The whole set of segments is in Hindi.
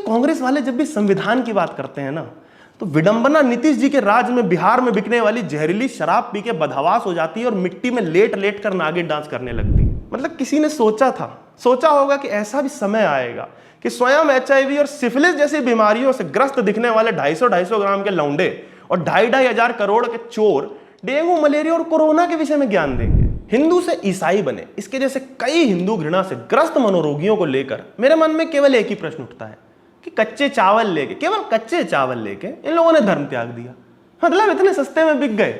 कांग्रेस वाले जब भी संविधान की बात करते हैं ना, तो विडंबना नीतीश जी के राज में बिहार में बिकने वाली जहरीली शराब पी के बदहवास हो जाती है और मिट्टी में लेट लेट कर नागिन डांस करने लगती है। मतलब किसी ने सोचा होगा कि ऐसा भी समय आएगा कि स्वयं HIV और सिफिलिस जैसी बीमारियों से ग्रस्त दिखने वाले 250 ग्राम के लौंडे और 2,500 करोड़ के चोर डेंगू, मलेरिया और कोरोना के विषय में ज्ञान देंगे। हिंदू से ईसाई बने, इसके जैसे कई हिंदू घृणा से ग्रस्त मनोरोगियों को लेकर मेरे मन में केवल एक ही प्रश्न उठता है कि केवल कच्चे चावल लेके इन लोगों ने धर्म त्याग दिया। मतलब इतने सस्ते में बिक गए,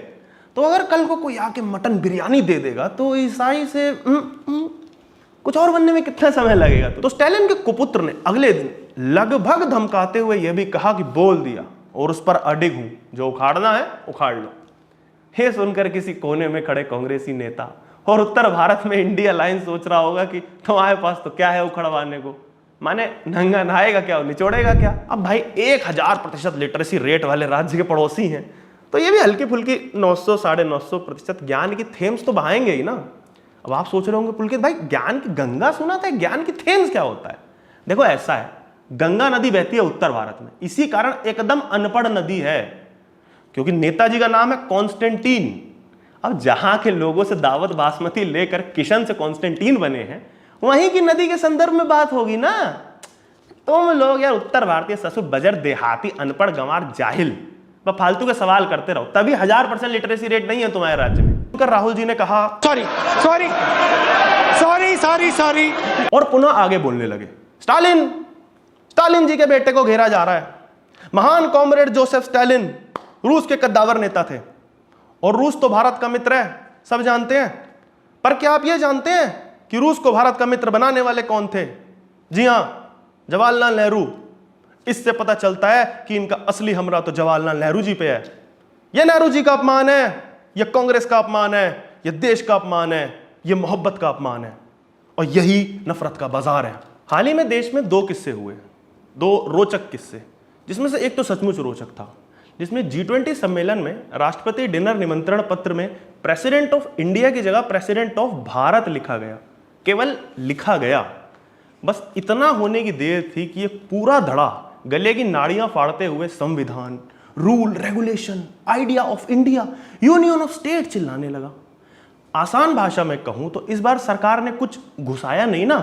तो अगर कल को कोई आके मटन बिरयानी दे देगा तो ईसाई से कुछ और बनने में कितना समय लगेगा। तो स्टालिन के कुपुत्र ने अगले दिन लगभग धमकाते हुए यह भी कहा कि बोल दिया और उस पर अडिग हूं, जो उखाड़ना है उखाड़ लो। ये सुनकर किसी कोने में खड़े कांग्रेसी नेता और उत्तर भारत में इंडिया लाइन सोच रहा होगा कि तुम्हारे पास तो क्या है उखड़वाने को, माने नंगा नहाएगा क्या, निचोड़ेगा क्या। अब भाई 1000% लिटरेसी रेट वाले राज्य के पड़ोसी हैं, तो ये भी हल्की फुल्की 900 950% ज्ञान की थेम्स तो बहाएंगे ही ना। अब आप सोच रहे होंगे पुलकित भाई ज्ञान की गंगा सुना था, ज्ञान की थेम्स क्या होता है। देखो ऐसा है, गंगा नदी बहती है उत्तर भारत में, इसी कारण एकदम अनपढ़ नदी है, क्योंकि नेताजी का नाम है कॉन्स्टेंटीन। अब जहां के लोगों से दावत बासमती लेकर किशन से कॉन्स्टेंटीन बने हैं, वहीं की नदी के संदर्भ में बात होगी ना। तुम लोग यार उत्तर भारतीय ससुर बजर देहाती अनपढ़ गंवार जाहिल फालतू के सवाल करते रहो, तभी 1000% लिटरेसी रेट नहीं है तुम्हारे राज्य में। राहुल जी ने कहा सॉरी और पुनः आगे बोलने लगे। स्टालिन जी के बेटे को घेरा जा रहा है। महान कॉमरेड जोसेफ स्टालिन रूस के कद्दावर नेता थे, और रूस तो भारत का मित्र है, सब जानते हैं। पर क्या आप यह जानते हैं कि रूस को भारत का मित्र बनाने वाले कौन थे? जी हां, जवाहरलाल नेहरू। इससे पता चलता है कि इनका असली हमला तो जवाहरलाल नेहरू जी पे है। यह नेहरू जी का अपमान है, यह कांग्रेस का अपमान है, यह देश का अपमान है, यह मोहब्बत का अपमान है, और यही नफरत का बाजार है। हाल ही में देश में 2 किस्से हुए, 2 रोचक किस्से, जिसमें से एक तो सचमुच रोचक था, जिसमें G20 सम्मेलन में राष्ट्रपति डिनर निमंत्रण पत्र में प्रेसिडेंट ऑफ इंडिया की जगह प्रेसिडेंट ऑफ भारत लिखा गया। केवल लिखा गया, बस इतना होने की देर थी कि यह पूरा धड़ा गले की नाड़ियां फाड़ते हुए संविधान, rule, regulation, idea of India, union of state चिल्लाने लगा। आसान भाषा में कहूं तो इस बार सरकार ने कुछ घुसाया नहीं ना,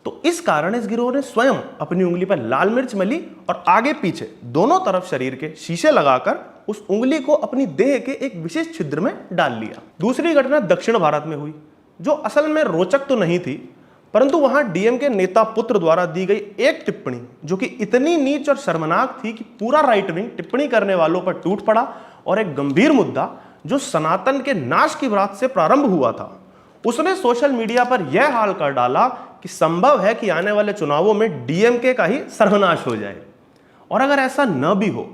तो इस कारण इस गिरोह ने स्वयं अपनी उंगली पर लाल मिर्च मली और आगे पीछे दोनों तरफ शरीर के शीशे लगाकर उस उंगली को अपनी देह के एक विशेष छिद्र में डाल लिया। दूसरी घटना दक्षिण भारत में हुई, जो असल में रोचक तो नहीं थी, परंतु वहां डीएम के नेता पुत्र द्वारा दी गई एक टिप्पणी जो कि इतनी नीच और शर्मनाक थी कि पूरा राइट विंग टिप्पणी करने वालों पर टूट पड़ा, और एक गंभीर मुद्दा जो सनातन के नाश की बात से प्रारंभ हुआ था, उसने सोशल मीडिया पर यह हाल कर डाला कि संभव है कि आने वाले चुनावों में डीएमके का ही सर्वनाश हो जाए। और अगर ऐसा न भी हो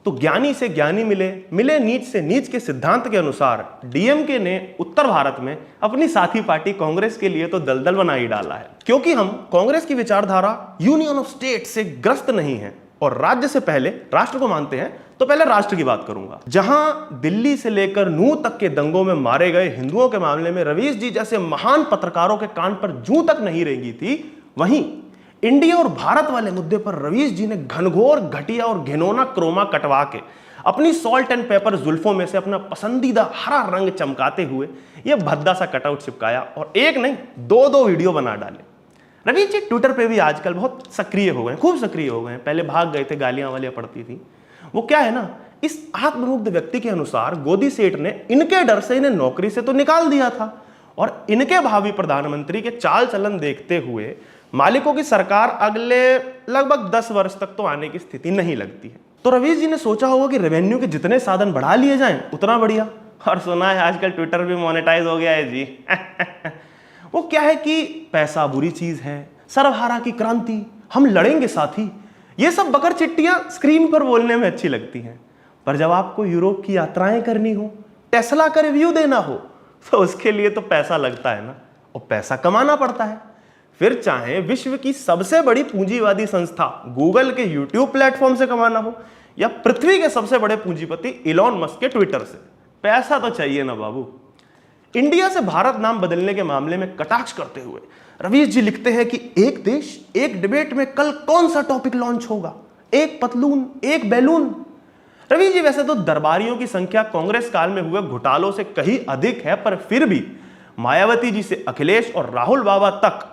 तो ज्ञानी से ज्ञानी मिले नीच से नीच के सिद्धांत के अनुसार डीएमके ने उत्तर भारत में अपनी साथी पार्टी कांग्रेस के लिए तो दलदल बना ही डाला है। क्योंकि हम कांग्रेस की विचारधारा यूनियन ऑफ स्टेट से ग्रस्त नहीं है और राज्य से पहले राष्ट्र को मानते हैं, तो पहले राष्ट्र की बात करूंगा। जहां दिल्ली से लेकर नूह तक के दंगों में मारे गए हिंदुओं के मामले में रवीश जी जैसे महान पत्रकारों के कान पर जूं तक नहीं रेंगी थी, वहीं इंडिया और भारत वाले मुद्दे पर रवीश जी ने घनघोर, घटिया और घिनौना क्रोमा कटवा के अपनी सॉल्ट एंड पेपर जुल्फों में से अपना पसंदीदा हरा रंग चमकाते हुए यह भद्दा सा कटआउट चिपकाया और एक नहीं 2 वीडियो बना डाले। रवीश जी ट्विटर पे भी आजकल बहुत सक्रिय हो गए, खूब सक्रिय हो गए। पहले भाग गए थे, गालियां वालियां पड़ती थी। वो क्या है ना, इस आत्ममुग्ध व्यक्ति के अनुसार गोदी सेठ ने इनके डर से इन्हें नौकरी से तो निकाल दिया था, और इनके भावी प्रधानमंत्री के चाल चलन देखते हुए मालिकों की सरकार अगले लगभग 10 वर्ष तक तो आने की स्थिति नहीं लगती है। तो रवीश जी ने सोचा होगा कि रेवेन्यू के जितने साधन बढ़ा लिए जाएं उतना बढ़िया। और सुना है आजकल ट्विटर भी मोनेटाइज हो गया है जी। वो क्या है कि पैसा बुरी चीज है, सर्वहारा की क्रांति, हम लड़ेंगे साथी, ये सब बकर चिट्टियां स्क्रीन पर बोलने में अच्छी लगती हैं, पर जब आपको यूरोप की यात्राएं करनी हो, टेस्ला का रिव्यू देना हो, तो उसके लिए तो पैसा लगता है ना, और पैसा कमाना पड़ता है। फिर चाहे विश्व की सबसे बड़ी पूंजीवादी संस्था गूगल के यूट्यूब प्लेटफॉर्म से कमाना हो, या पृथ्वी के सबसे बड़े पूंजीपति इलॉन मस्क के ट्विटर से, पैसा तो चाहिए ना बाबू। इंडिया से भारत नाम बदलने के मामले में कटाक्ष करते हुए रवीश जी लिखते हैं कि एक देश एक डिबेट में कल कौन सा टॉपिक लॉन्च होगा, एक पतलून एक बैलून। रवीश जी वैसे तो दरबारियों की संख्या कांग्रेस काल में हुए घोटालों से कहीं अधिक है, पर फिर भी मायावती जी से अखिलेश और राहुल बाबा तक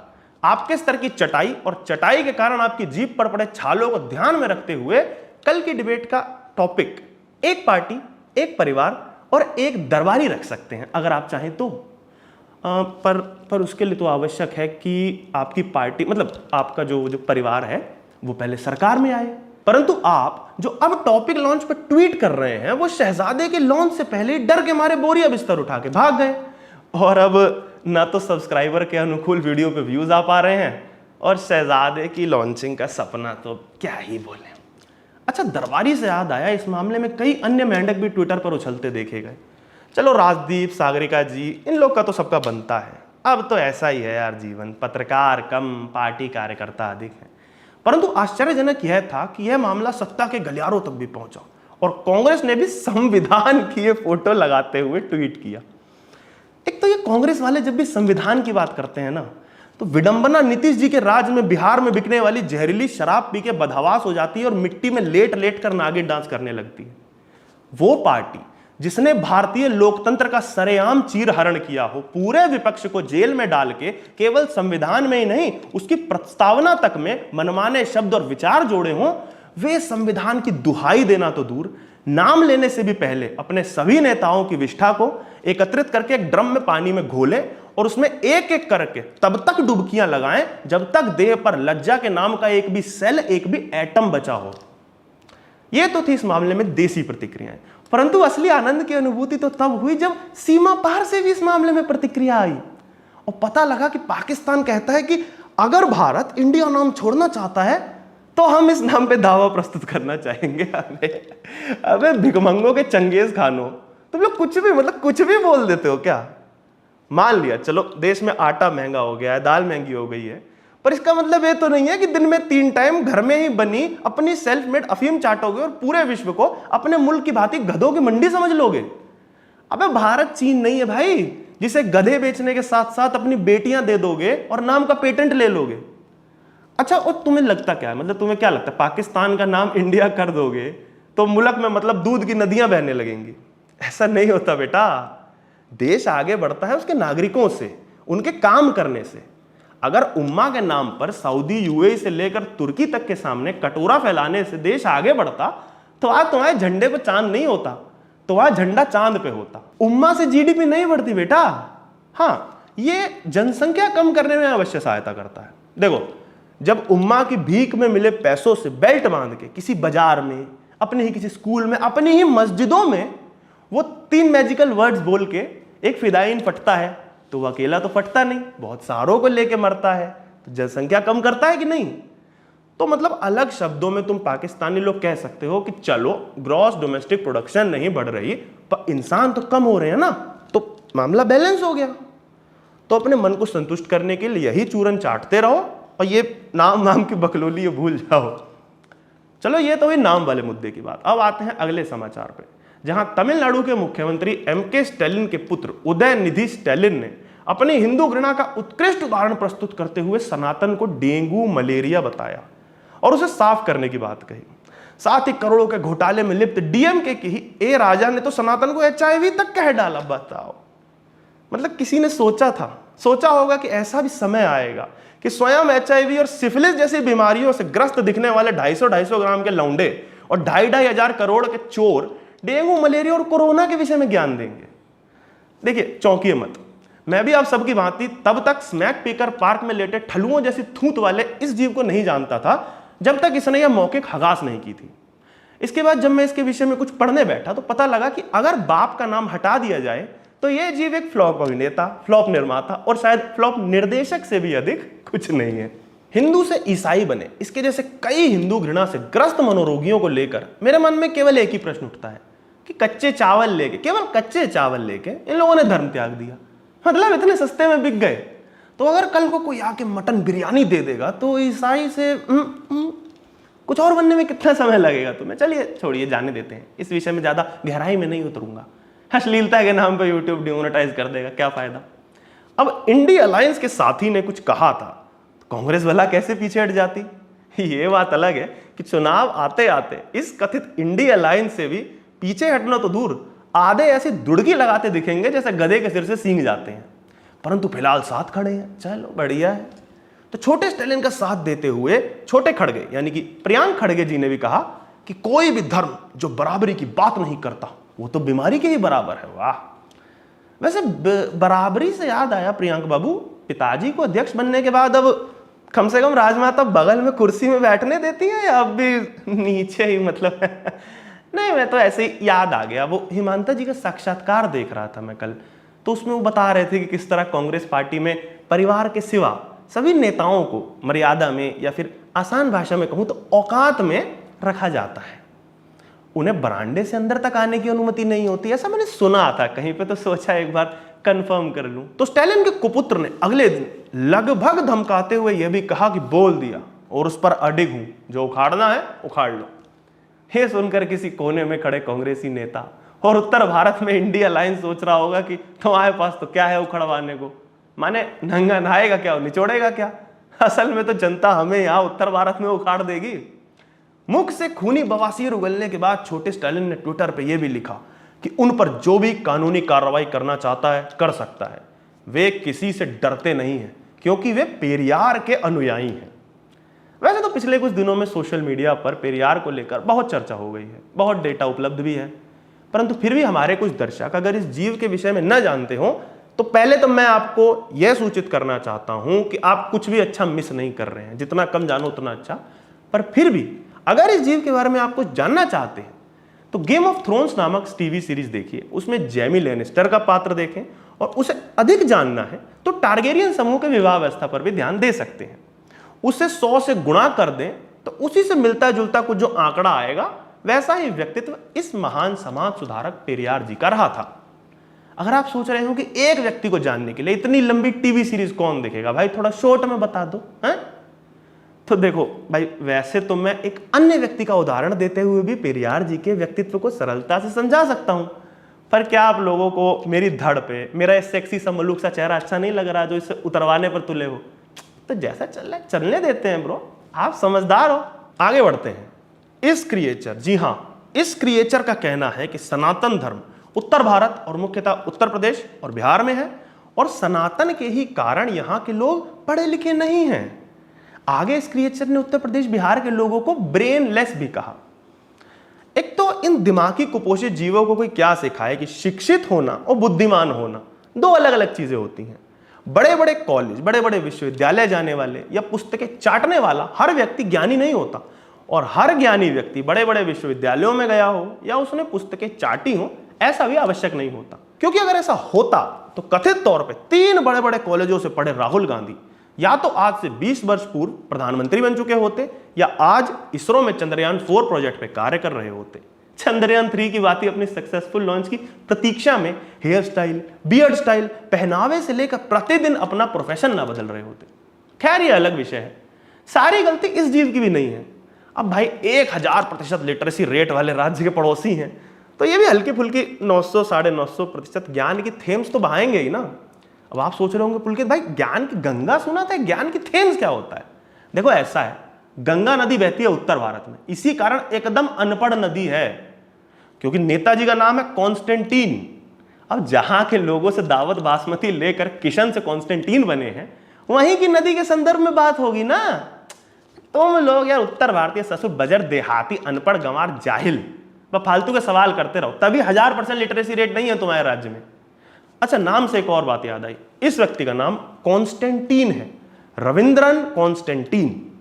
आपके स्तर की चटाई और चटाई के कारण आपकी जीभ पर पड़े छालों को ध्यान में रखते हुए कल की डिबेट का टॉपिक एक पार्टी, एक परिवार और एक दरबारी रख सकते हैं अगर आप चाहें तो। पर उसके लिए तो आवश्यक है कि आपकी पार्टी, मतलब आपका जो परिवार है वो पहले सरकार में आए। परंतु आप जो अब टॉपिक लॉन्च पर ट्वीट कर रहे हैं वो शहजादे के लॉन्च से पहले डर के मारे बोरिया बिस्तर उठा के भाग गए, और अब ना तो सब्सक्राइबर के अनुकूल वीडियो पे व्यूज आ पा रहे हैं और शहजादे की लॉन्चिंग का सपना तो क्या ही बोले। अच्छा, दरबारी से याद आया, इस मामले में कई अन्य मेंढक भी ट्विटर पर उछलते देखे गए। चलो राजदीप, सागरिका जी, इन लोग का तो सबका बनता है, अब तो ऐसा ही है यार जीवन, पत्रकार कम पार्टी कार्यकर्ता अधिक है। परंतु आश्चर्यजनक यह था कि यह मामला सत्ता के गलियारों तक भी पहुंचा और कांग्रेस ने भी संविधान की फोटो लगाते हुए ट्वीट किया। एक तो ये कांग्रेस वाले जब भी संविधान की बात करते हैं ना, तो विडंबना नीतीश जी के राज में बिहार में बिकने वाली जहरीली शराब पी के बदहवास हो जाती है और मिट्टी में लेट लेट कर नागिन डांस करने लगती है। वो पार्टी जिसने भारतीय लोकतंत्र का सरेआम चीरहरण किया हो, पूरे विपक्ष को जेल में डाल के केवल संविधान में ही नहीं उसकी प्रस्तावना तक में मनमाने शब्द और विचार जोड़े हों, वे संविधान की दुहाई देना तो दूर, नाम लेने से भी पहले अपने सभी नेताओं की विष्ठा को एकत्रित करके एक ड्रम में पानी में घोलें और उसमें एक एक करके तब तक डुबकियां लगाएं जब तक देह पर लज्जा के नाम का एक भी सेल, एक भी एटम बचा हो। यह तो थी इस मामले में देसी प्रतिक्रियाएं, परंतु असली आनंद की अनुभूति तो तब हुई जब सीमा पार से भी इस मामले में प्रतिक्रिया आई और पता लगा कि पाकिस्तान कहता है कि अगर भारत इंडिया नाम छोड़ना चाहता है तो हम इस नाम पे दावा प्रस्तुत करना चाहेंगे। अबे भिकमंगों के चंगेज खानो, तुम लोग कुछ भी, मतलब कुछ भी बोल देते हो क्या। मान लिया चलो देश में आटा महंगा हो गया है, दाल महंगी हो गई है, पर इसका मतलब ये तो नहीं है कि दिन में 3 टाइम घर में ही बनी अपनी सेल्फ मेड अफीम चाटोगे और पूरे विश्व को अपने मुल्क की भांति गधों की मंडी समझ लोगे। अबे भारत चीन नहीं है भाई जिसे गधे बेचने के साथ साथ अपनी बेटियां दे दोगे और नाम का पेटेंट ले लोगे। अच्छा, और तुम्हें लगता क्या है, मतलब तुम्हें क्या लगता है पाकिस्तान का नाम इंडिया कर दोगे तो मुल्क में मतलब दूध की नदियां बहने लगेंगी? ऐसा नहीं होता बेटा। देश आगे बढ़ता है उसके नागरिकों से, उनके काम करने से। अगर उम्मा के नाम पर सऊदी, यूएई से लेकर तुर्की तक के सामने कटोरा फैलाने से देश आगे बढ़ता तो आज तुम्हारे झंडे पर चांद नहीं होता, तो आज झंडा चांद पे होता। उम्मा से जीडीपी नहीं बढ़ती बेटा। हाँ, ये जनसंख्या कम करने में अवश्य सहायता करता है। देखो, जब उम्मा की भीख में मिले पैसों से बेल्ट बांध के किसी बाजार में, अपने ही किसी स्कूल में, अपनी ही मस्जिदों में वो 3 मैजिकल वर्ड्स बोल के एक फिदायीन फटता है तो वो अकेला तो फटता नहीं, बहुत सारों को लेके मरता है, तो जनसंख्या कम करता है कि नहीं? तो मतलब अलग शब्दों में तुम पाकिस्तानी लोग कह सकते हो कि चलो ग्रॉस डोमेस्टिक प्रोडक्शन नहीं बढ़ रही पर इंसान तो कम हो रहे हैं ना, तो मामला बैलेंस हो गया। तो अपने मन को संतुष्ट करने के लिए यही चूरन चाटते रहो और ये नाम की बकलोली ये भूल जाओ। चलो ये तो हुई नाम वाले मुद्दे की बात। अब आते हैं अगले समाचार पे, जहां तमिलनाडु के मुख्यमंत्री एमके स्टैलिन के पुत्र उदयनिधि स्टैलिन ने अपनी हिंदू घृणा का उत्कृष्ट उदाहरण प्रस्तुत करते हुए सनातन को डेंगू मलेरिया बताया और उसे साफ करने की बात कही। साथ ही करोड़ों के घोटाले में लिप्त डीएमके की ही ए राजा ने तो सनातन को एचआईवी तक कह डाला। बताओ, मतलब किसी ने सोचा होगा कि ऐसा भी समय आएगा कि स्वयं एचआईवी और सिफिलिस जैसी बीमारियों से ग्रस्त दिखने वाले 250-250 ग्राम के लौंडे और 2.5 हजार करोड़ के चोर डेंगू, मलेरिया और कोरोना के विषय में ज्ञान देंगे। देखिए, चौंकिए मत, मैं भी आप सबकी भांति तब तक स्मैक पीकर पार्क में लेटे ठलुओं जैसी थूत वाले इस जीव को नहीं जानता था जब तक इसने यह मौखिक हगास नहीं की थी। इसके बाद जब मैं इसके विषय में कुछ पढ़ने बैठा तो पता लगा कि अगर बाप का नाम हटा दिया जाए तो यह जीव एक फ्लॉप अभिनेता, फ्लॉप निर्माता और शायद फ्लॉप निर्देशक से भी अधिक कुछ नहीं है। हिंदू से ईसाई बने इसके जैसे कई हिंदू घृणा से ग्रस्त मनोरोगियों को लेकर मेरे मन में केवल एक ही प्रश्न उठता है कि केवल कच्चे चावल लेके इन लोगों ने धर्म त्याग दिया। मतलब इतने सस्ते में बिक गए, तो अगर कल को कोई आके मटन बिरयानी दे देगा तो ईसाई से कुछ और बनने में कितना समय लगेगा तुम्हें? चलिए छोड़िए, जाने देते हैं, इस विषय में ज्यादा गहराई में नहीं उतरूंगा। अश्लीलता के नाम पे यूट्यूब डिमोनेटाइज कर देगा, क्या फायदा। अब इंडी अलायंस के साथी ने कुछ कहा था, कांग्रेस वाला कैसे पीछे हट जाती। ये बात अलग है कि चुनाव आते आते इस कथित इंडी अलायंस से भी पीछे हटना तो दूर, आधे ऐसी दुड़की लगाते दिखेंगे जैसे गधे के सिर से सींग जाते हैं, परंतु फिलहाल साथ खड़े हैं। चलो बढ़िया है। तो छोटे स्टालिन का साथ देते हुए छोटे खड़गे यानी कि प्रियांक खड़गे जी ने भी कहा कि कोई भी धर्म जो बराबरी की बात नहीं करता वो तो बीमारी के ही बराबर है। वाह। वैसे बराबरी से याद आया प्रियांक बाबू, पिताजी को अध्यक्ष बनने के बाद अब कम से कम राजमाता बगल में कुर्सी में बैठने देती है या अब भी नीचे ही, मतलब नहीं, मैं तो ऐसे ही याद आ गया। वो हिमांता जी का साक्षात्कार देख रहा था मैं कल, तो उसमें वो बता रहे थे कि किस तरह कांग्रेस पार्टी में परिवार के सिवा सभी नेताओं को मर्यादा में या फिर आसान भाषा में कहूं तो औकात में रखा जाता है। उन्हें बरामदे से अंदर तक आने की अनुमति नहीं होती, ऐसा मैंने सुना था कहीं पे, तो सोचा एक बार कंफर्म कर लूं। तो स्टालिन के कुपुत्र ने अगले दिन लगभग धमकाते हुए यह भी कहा कि बोल दिया और उस पर अडिग हूं, जो उखाड़ना है उखाड़ लो। ये सुनकर किसी कोने में खड़े कांग्रेसी नेता और उत्तर भारत में इंडिया अलायंस सोच रहा होगा कि तुम्हारे पास तो क्या है उखड़वाने को, माने नंगा नहाएगा क्या, निचोड़ेगा क्या। असल में तो जनता हमें यहां उत्तर भारत में उखाड़ देगी। मुख से खूनी बवासीर उगलने के बाद छोटे स्टालिन ने ट्विटर पे यह भी लिखा कि उन पर जो भी कानूनी कार्रवाई करना चाहता है कर सकता है, वे किसी से डरते नहीं हैं क्योंकि वे पेरियार के अनुयायी हैं। वैसे तो पिछले कुछ दिनों में सोशल मीडिया पर पेरियार को लेकर बहुत चर्चा हो गई है, बहुत डेटा उपलब्ध भी है, परंतु फिर भी हमारे कुछ दर्शक अगर इस जीव के विषय में न जानते हो तो पहले तो मैं आपको यह सूचित करना चाहता हूं कि आप कुछ भी अच्छा मिस नहीं कर रहे हैं, जितना कम जानो उतना अच्छा। पर फिर भी अगर इस जीव के बारे में आप कुछ जानना चाहते हैं तो गेम ऑफ थ्रोन्स नामक टीवी सीरीज देखिए, उसमें जेमी लेनिस्टर का पात्र देखें, और उसे अधिक जानना है तो टारगेरियन समूह के विवाह व्यवस्था पर भी ध्यान दे सकते हैं। उसे 100 से गुणा कर दें तो उसी से मिलता जुलता कुछ जो आंकड़ा आएगा वैसा ही व्यक्तित्व इस महान समाज सुधारक पेरियार जी का रहा था। अगर आप सोच रहे हो कि एक व्यक्ति को जानने के लिए इतनी लंबी टीवी सीरीज कौन देखेगा, भाई थोड़ा शॉर्ट में बता दो हैं? तो देखो भाई, वैसे तो मैं एक अन्य व्यक्ति का उदाहरण देते हुए भी पेरियार जी के व्यक्तित्व को सरलता से समझा सकता हूं, पर क्या आप लोगों को मेरी धड़ पे मेरा सेक्सी सा मलूक सा चेहरा अच्छा नहीं लग रहा जो इसे उतरवाने पर तुले हो? तो जैसा चल रहा है चलने देते हैं ब्रो, आप समझदार हो। आगे बढ़ते हैं। इस क्रिएचर, जी हां, इस क्रिएचर का कहना है कि सनातन धर्म उत्तर भारत और मुख्यतः उत्तर प्रदेश और बिहार में है और सनातन के ही कारण यहां के लोग पढ़े लिखे नहीं हैं। आगे इस क्रिएचर ने उत्तर प्रदेश बिहार के लोगों को ब्रेनलेस भी कहा। एक तो इन दिमागी कुपोषित जीवों को कोई क्या सिखाए कि शिक्षित होना और बुद्धिमान होना दो अलग अलग चीजें होती हैं। बड़े बड़े कॉलेज, बड़े बड़े विश्वविद्यालय जाने वाले या पुस्तकें चाटने वाला हर व्यक्ति ज्ञानी नहीं होता, और हर ज्ञानी व्यक्ति बड़े बड़े विश्वविद्यालयों में गया हो या उसने पुस्तकें चाटी हो ऐसा भी आवश्यक नहीं होता। क्योंकि अगर ऐसा होता तो कथित तौर पे 3 बड़े बड़े कॉलेजों से पढ़े राहुल गांधी या तो आज से 20 वर्ष पूर्व प्रधानमंत्री बन चुके होते या आज इसरो में चंद्रयान 4 प्रोजेक्ट पे कार्य कर रहे होते। चंद्रयान 3 की बात ही अपनी सक्सेसफुल लॉन्च की प्रतीक्षा में हेयर स्टाइल, बियर्ड स्टाइल, पहनावे से लेकर प्रतिदिन अपना प्रोफेशन ना बदल रहे होते। खैर ये अलग विषय है, सारी गलती इस जीव की भी नहीं है। अब भाई 1000% लिटरेसी रेट वाले राज्य के पड़ोसी हैं तो ये भी हल्की फुल्की 900 950% ज्ञान की थेम्स तो बहाएंगे ही ना। अब आप सोच रहे होंगे पुलकित भाई ज्ञान की गंगा सुना था, ज्ञान की थेम्स क्या होता है? देखो ऐसा है, गंगा नदी बहती है उत्तर भारत में, इसी कारण एकदम अनपढ़ नदी है, क्योंकि नेताजी का नाम है कॉन्स्टेंटीन। अब जहां के लोगों से दावत बासमती लेकर किशन से कॉन्स्टेंटीन बने हैं, वहीं की नदी के संदर्भ में बात होगी ना। तुम लोग यार उत्तर भारतीय ससुर बजर देहाती अनपढ़ गंवार जाहिल फालतू के सवाल करते रहो, तभी 1000% लिटरेसी रेट नहीं है तुम्हारे राज्य में। अच्छा, नाम से एक और बात याद आई, इस व्यक्ति का नाम कॉन्स्टेंटीन है, रविंद्रन कॉन्स्टेंटीन,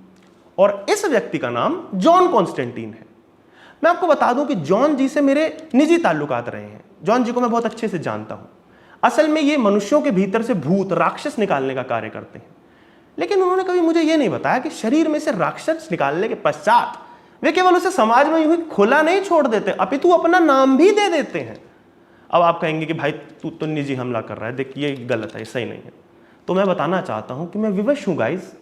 और इस व्यक्ति का नाम जॉन कॉन्स्टेंटीन है। मैं आपको बता दूं कि जॉन जी से मेरे निजी ताल्लुकात रहे हैं। जॉन जी को मैं बहुत अच्छे से जानता हूं। असल में ये मनुष्यों के भीतर से भूत राक्षस निकालने का कार्य करते हैं, लेकिन उन्होंने कभी मुझे ये नहीं बताया कि शरीर में से राक्षस निकालने के पश्चात वे केवल उसे समाज में यूं ही खुला नहीं छोड़ देते, अपितु अपना नाम भी दे देते हैं। अब आप कहेंगे कि भाई तू तो निजी हमला कर रहा है, देख ये गलत है, सही नहीं है। तो मैं बताना चाहता हूं कि मैं विवश हूं गाइस।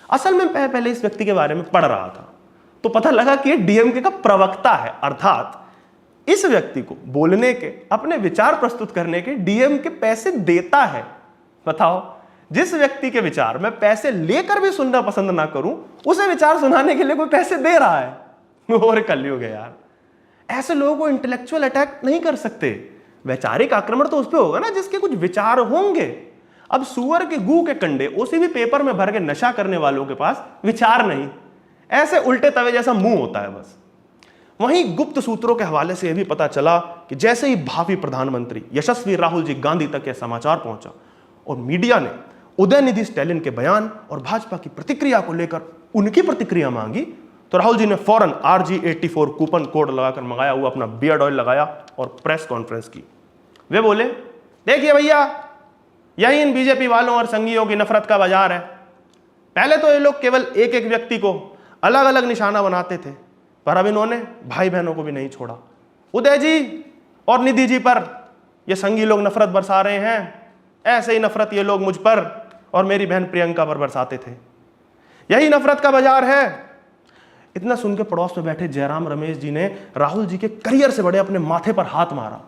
असल में पहले इस व्यक्ति के बारे में पढ़ रहा था तो पता लगा कि डीएमके का प्रवक्ता है, अर्थात इस व्यक्ति को बोलने के, अपने विचार प्रस्तुत करने के डीएमके पैसे देता है। बताओ, जिस व्यक्ति के विचार मैं पैसे लेकर भी सुनना पसंद ना करूं, उसे विचार सुनाने के लिए कोई पैसे दे रहा है। और कलयुग है यार। ऐसे लोगों को इंटेलेक्चुअल अटैक नहीं कर सकते। वैचारिक आक्रमण तो उस पर होगा ना जिसके कुछ विचार होंगे। अब सुअर के गू के कंडे उसी भी पेपर में भर के नशा करने वालों के पास विचार नहीं, ऐसे उल्टे तवे जैसा मुंह होता है बस। वहीं गुप्त सूत्रों के हवाले से यह भी पता चला कि जैसे ही भावी प्रधानमंत्री यशस्वी राहुल जी गांधी तक यह समाचार पहुंचा और मीडिया ने उदयनिधि स्टालिन के बयान और भाजपा की प्रतिक्रिया को लेकर उनकी प्रतिक्रिया मांगी, तो राहुल जी ने फौरन RG84 कूपन कोड लगाकर मंगाया हुआ अपना बियर्ड ऑयल लगाया और प्रेस कॉन्फ्रेंस की। वे बोले, देखिए भैया, यही इन बीजेपी वालों और संघियों की नफरत का बाजार है। पहले तो ये लोग केवल एक एक व्यक्ति को अलग अलग निशाना बनाते थे, पर अब इन्होंने भाई बहनों को भी नहीं छोड़ा। उदय जी और निधि जी पर ये संघी लोग नफरत बरसा रहे हैं, ऐसे ही नफरत ये लोग मुझ पर और मेरी बहन प्रियंका पर बरसाते थे। यही नफरत का बाजार है। इतना सुन के पड़ोस में बैठे जयराम रमेश जी ने राहुल जी के करियर से बड़े अपने माथे पर हाथ मारा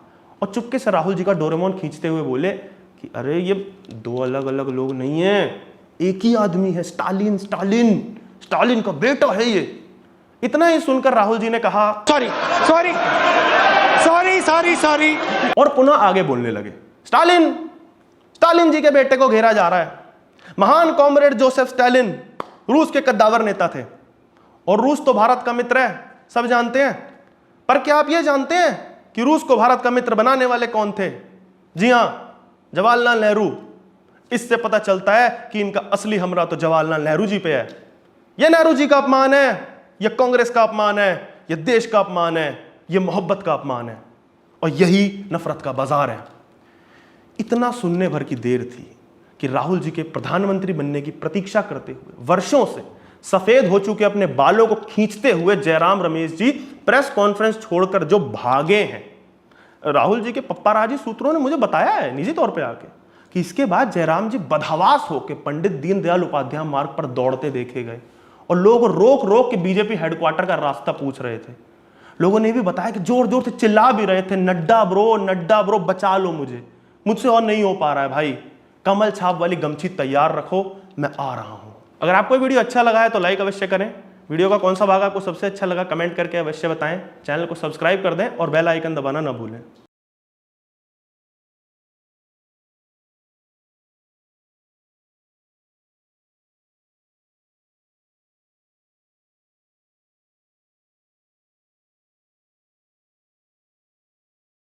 और चुपके से राहुल जी का डोरेमोन खींचते हुए बोले कि अरे ये दो अलग अलग लोग नहीं है, एक ही आदमी है, स्टालिन स्टालिन स्टालिन का बेटा है ये। इतना ही सुनकर राहुल जी ने कहा sorry sorry sorry sorry sorry और पुनः आगे बोलने लगे। स्टालिन स्टालिन जी के बेटे को घेरा जा रहा है। महान कॉमरेड जोसेफ स्टालिन रूस के कद्दावर नेता थे और रूस तो भारत का मित्र है, सब जानते हैं। पर क्या आप यह जानते हैं कि रूस को भारत का मित्र बनाने वाले कौन थे? जी हां, जवाहरलाल नेहरू। इससे पता चलता है कि इनका असली हमला तो जवाहरलाल नेहरू जी पे है। यह नेहरू जी का अपमान है, यह कांग्रेस का अपमान है, यह देश का अपमान है, यह मोहब्बत का अपमान है और यही नफरत का बाजार है। इतना सुनने भर की देर थी कि राहुल जी के प्रधानमंत्री बनने की प्रतीक्षा करते हुए वर्षों से सफेद हो चुके अपने बालों को खींचते हुए जयराम रमेश जी प्रेस कॉन्फ्रेंस छोड़कर जो भागे हैं। राहुल जी के पप्पाराजी सूत्रों ने मुझे बताया है निजी तौर पे आके कि इसके बाद जयराम जी बदहवास होकर पंडित दीनदयाल उपाध्याय मार्ग पर दौड़ते देखे गए और लोग रोक रोक के बीजेपी हेडक्वार्टर का रास्ता पूछ रहे थे। लोगों ने भी बताया कि जोर जोर से चिल्ला भी रहे थे, नड्डा ब्रो बचा लो मुझसे और नहीं हो पा रहा है भाई, कमल छाप वाली गमछी तैयार रखो, मैं आ रहा हूं। अगर आपको वीडियो अच्छा लगा है तो लाइक अवश्य करें। वीडियो का कौन सा भाग आपको सबसे अच्छा लगा कमेंट करके अवश्य बताएं। चैनल को सब्सक्राइब कर दें और बेल आइकन दबाना ना भूलें।